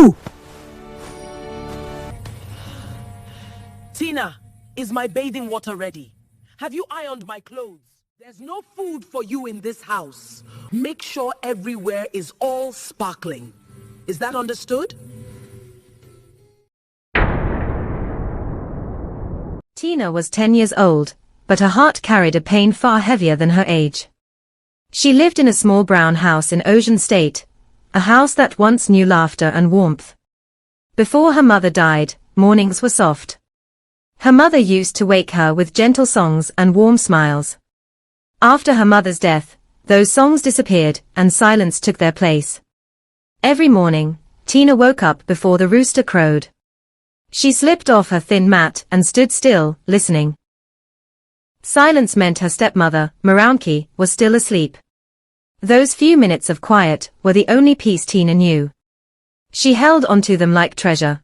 you? Tina, is my bathing water ready? Have you ironed my clothes? There's no food for you in this house. Make sure everywhere is all sparkling. Is that understood? Tina was 10 years old, but her heart carried a pain far heavier than her age. She lived in a small brown house in Ocean State, a house that once knew laughter and warmth. Before her mother died, mornings were soft. Her mother used to wake her with gentle songs and warm smiles. After her mother's death, those songs disappeared and silence took their place. Every morning, Tina woke up before the rooster crowed. She slipped off her thin mat and stood still, listening. Silence meant her stepmother, Morounke, was still asleep. Those few minutes of quiet were the only peace Tina knew. She held onto them like treasure.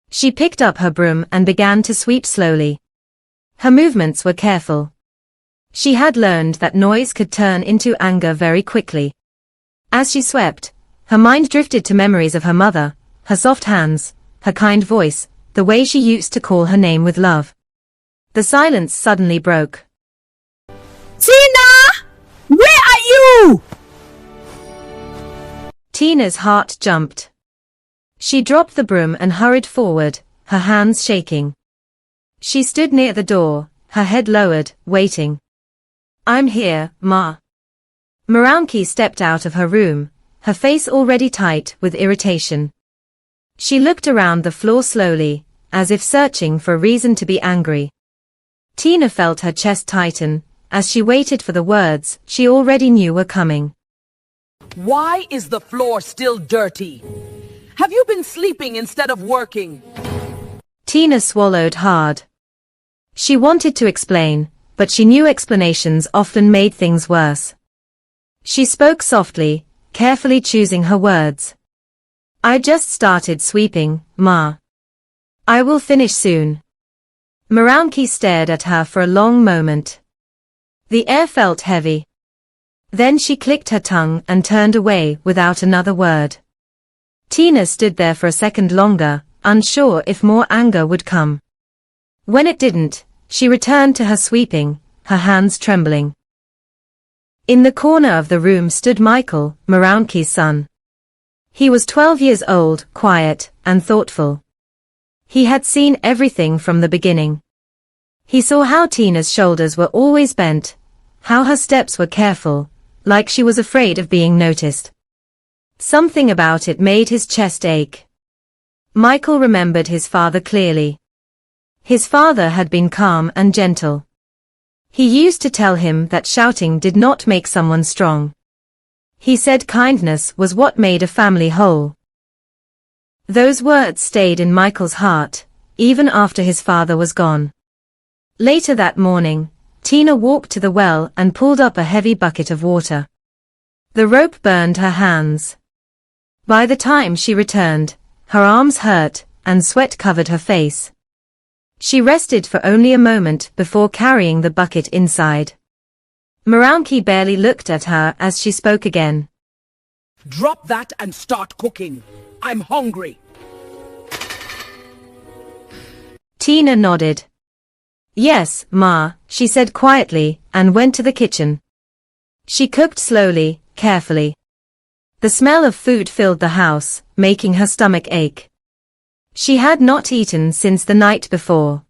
She picked up her broom and began to sweep slowly. Her movements were careful. She had learned that noise could turn into anger very quickly. As she swept, her mind drifted to memories of her mother, her soft hands, her kind voice, the way she used to call her name with love. The silence suddenly broke. Tina! Where are you? Tina's heart jumped. She dropped the broom and hurried forward, her hands shaking. She stood near the door, her head lowered, waiting. I'm here, Ma. Morounke stepped out of her room, her face already tight with irritation. She looked around the floor slowly, as if searching for a reason to be angry. Tina felt her chest tighten, as she waited for the words she already knew were coming. Why is the floor still dirty? Have you been sleeping instead of working? Tina swallowed hard. She wanted to explain, but she knew explanations often made things worse. She spoke softly, carefully choosing her words. I just started sweeping, Ma. I will finish soon. Morounke stared at her for a long moment. The air felt heavy. Then she clicked her tongue and turned away without another word. Tina stood there for a second longer, unsure if more anger would come. When it didn't, she returned to her sweeping, her hands trembling. In the corner of the room stood Michel, Morounke's son. He was 12 years old, quiet, and thoughtful. He had seen everything from the beginning. He saw how Tina's shoulders were always bent, how her steps were careful, like she was afraid of being noticed. Something about it made his chest ache. Michel remembered his father clearly. His father had been calm and gentle. He used to tell him that shouting did not make someone strong. He said kindness was what made a family whole. Those words stayed in Michel's heart, even after his father was gone. Later that morning, Tina walked to the well and pulled up a heavy bucket of water. The rope burned her hands. By the time she returned, her arms hurt, and sweat covered her face. She rested for only a moment before carrying the bucket inside. Morounke barely looked at her as she spoke again. Drop that and start cooking. I'm hungry. Tina nodded. Yes, Ma, she said quietly, and went to the kitchen. She cooked slowly, carefully. The smell of food filled the house, making her stomach ache. She had not eaten since the night before.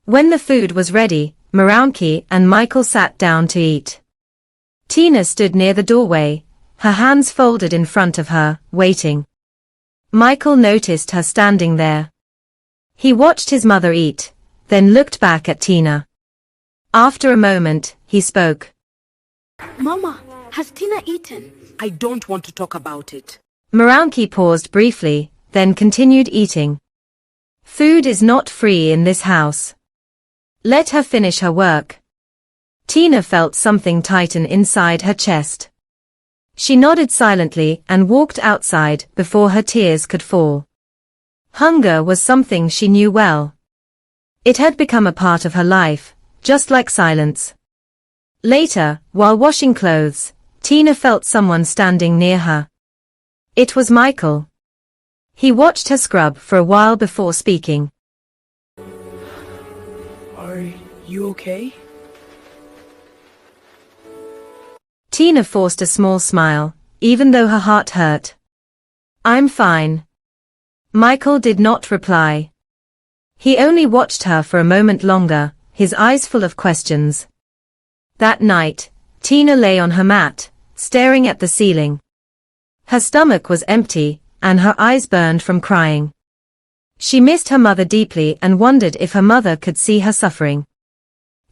When the food was ready, Morounke and Michel sat down to eat. Tina stood near the doorway, her hands folded in front of her, waiting. Michel noticed her standing there. He watched his mother eat, then looked back at Tina. After a moment, he spoke. Mama, has Tina eaten? I don't want to talk about it. Morounke paused briefly, then continued eating. Food is not free in this house. Let her finish her work. Tina felt something tighten inside her chest. She nodded silently and walked outside before her tears could fall. Hunger was something she knew well. It had become a part of her life, just like silence. Later, while washing clothes, Tina felt someone standing near her. It was Michel. He watched her scrub for a while before speaking. Are you okay? Tina forced a small smile, even though her heart hurt. I'm fine. Michel did not reply. He only watched her for a moment longer, his eyes full of questions. That night, Tina lay on her mat, staring at the ceiling. Her stomach was empty, and her eyes burned from crying. She missed her mother deeply and wondered if her mother could see her suffering.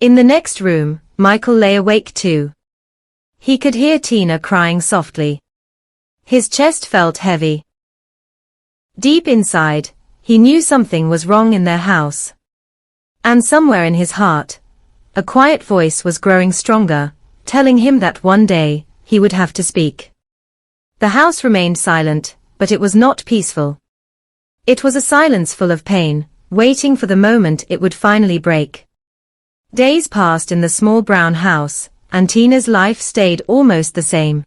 In the next room, Michel lay awake too. He could hear Tina crying softly. His chest felt heavy. Deep inside, he knew something was wrong in their house. And somewhere in his heart, a quiet voice was growing stronger, telling him that one day, he would have to speak. The house remained silent, but it was not peaceful. It was a silence full of pain, waiting for the moment it would finally break. Days passed in the small brown house, and Tina's life stayed almost the same.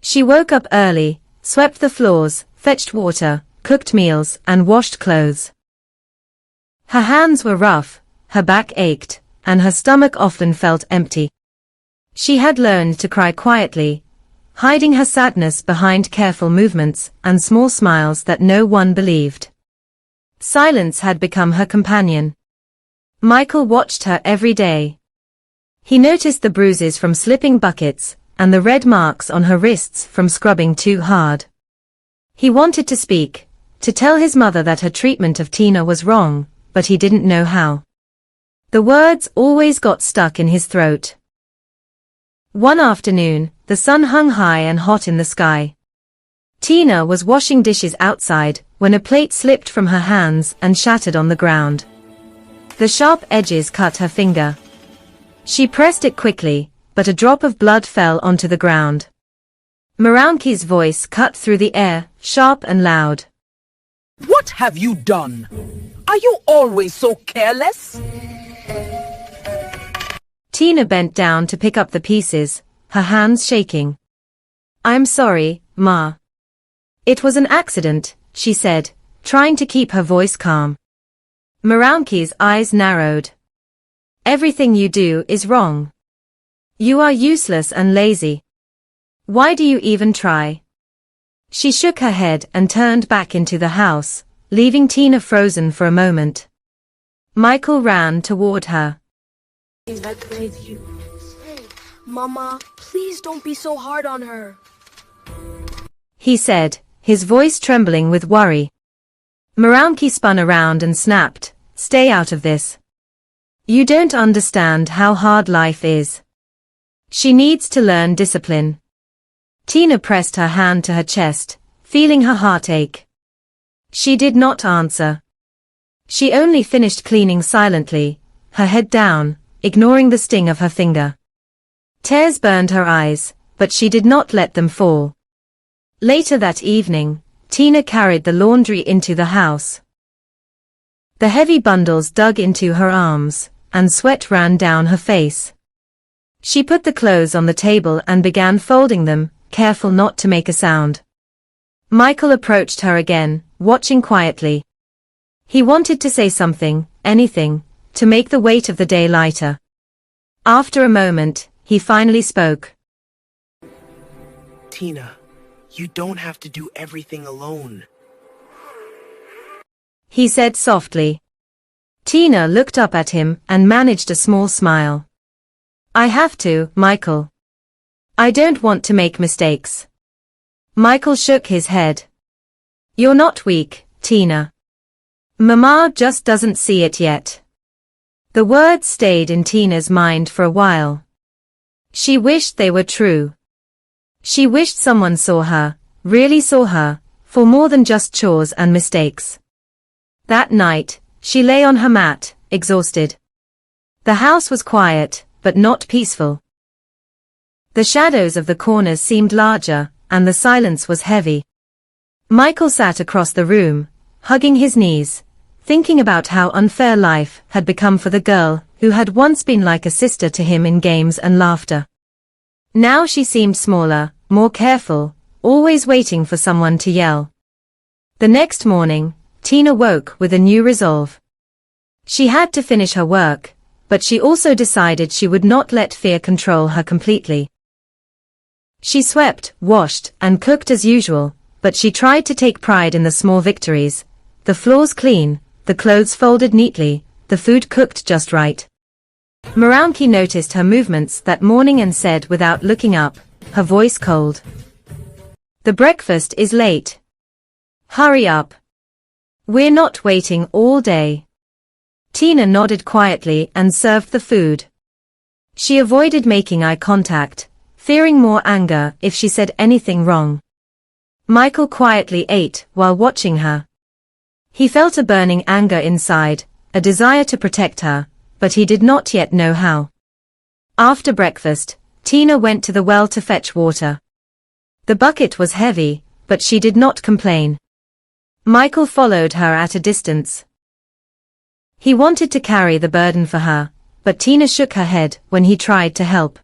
She woke up early, swept the floors, fetched water, cooked meals, and washed clothes. Her hands were rough, her back ached, and her stomach often felt empty. She had learned to cry quietly, hiding her sadness behind careful movements and small smiles that no one believed. Silence had become her companion. Michel watched her every day. He noticed the bruises from slipping buckets, and the red marks on her wrists from scrubbing too hard. He wanted to speak, to tell his mother that her treatment of Tina was wrong, but he didn't know how. The words always got stuck in his throat. One afternoon, the sun hung high and hot in the sky. Tina was washing dishes outside when a plate slipped from her hands and shattered on the ground. The sharp edges cut her finger. She pressed it quickly, but a drop of blood fell onto the ground. Morounke's voice cut through the air, sharp and loud. What have you done? Are you always so careless? Tina bent down to pick up the pieces, her hands shaking. I'm sorry, Ma. It was an accident, she said, trying to keep her voice calm. Morounke's eyes narrowed. Everything you do is wrong. You are useless and lazy. Why do you even try? She shook her head and turned back into the house, leaving Tina frozen for a moment. Michel ran toward her. Mama, please don't be so hard on her. He said, his voice trembling with worry. Morounke spun around and snapped, Stay out of this. You don't understand how hard life is. She needs to learn discipline. Tina pressed her hand to her chest, feeling her heart ache. She did not answer. She only finished cleaning silently, her head down, ignoring the sting of her finger. Tears burned her eyes, but she did not let them fall. Later that evening, Tina carried the laundry into the house. The heavy bundles dug into her arms, and sweat ran down her face. She put the clothes on the table and began folding them, careful not to make a sound. Michel approached her again, watching quietly. He wanted to say something, anything, to make the weight of the day lighter. After a moment, he finally spoke. Tina, you don't have to do everything alone. He said softly. Tina looked up at him and managed a small smile. I have to, Michel. I don't want to make mistakes. Michel shook his head. You're not weak, Tina. Mama just doesn't see it yet. The words stayed in Tina's mind for a while. She wished they were true. She wished someone saw her, really saw her, for more than just chores and mistakes. That night, she lay on her mat, exhausted. The house was quiet, but not peaceful. The shadows of the corners seemed larger, and the silence was heavy. Michel sat across the room, hugging his knees, thinking about how unfair life had become for the girl who had once been like a sister to him in games and laughter. Now she seemed smaller, more careful, always waiting for someone to yell. The next morning, Tina woke with a new resolve. She had to finish her work, but she also decided she would not let fear control her completely. She swept, washed, and cooked as usual, but she tried to take pride in the small victories: the floors clean, the clothes folded neatly, the food cooked just right. Morounke noticed her movements that morning and said without looking up, her voice cold, "The breakfast is late. Hurry up. We're not waiting all day." Tina nodded quietly and served the food. She avoided making eye contact, fearing more anger if she said anything wrong. Michel quietly ate while watching her. He felt a burning anger inside, a desire to protect her, but he did not yet know how. After breakfast, Tina went to the well to fetch water. The bucket was heavy, but she did not complain. Michel followed her at a distance. He wanted to carry the burden for her, but Tina shook her head when he tried to help.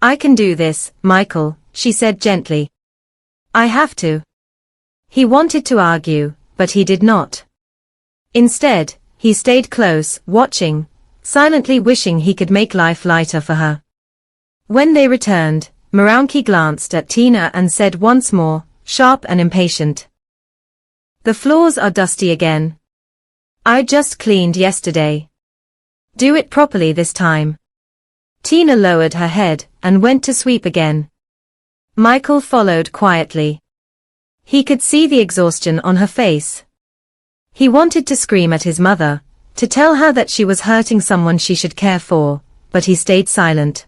"I can do this, Michel," she said gently. "I have to." He wanted to argue, but he did not. Instead, he stayed close, watching, silently wishing he could make life lighter for her. When they returned, Morounke glanced at Tina and said once more, sharp and impatient, "The floors are dusty again. I just cleaned yesterday. Do it properly this time." Tina lowered her head and went to sweep again. Michel followed quietly. He could see the exhaustion on her face. He wanted to scream at his mother, to tell her that she was hurting someone she should care for, but he stayed silent.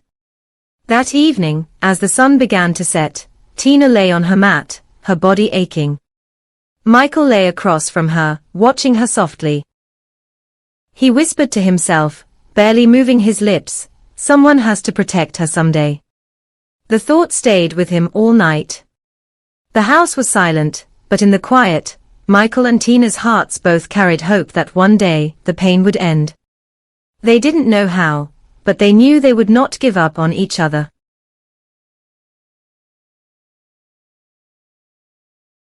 That evening, as the sun began to set, Tina lay on her mat, her body aching. Michel lay across from her, watching her softly. He whispered to himself, barely moving his lips, "Someone has to protect her someday." The thought stayed with him all night. The house was silent, but in the quiet, Michel and Tina's hearts both carried hope that one day, the pain would end. They didn't know how, but they knew they would not give up on each other.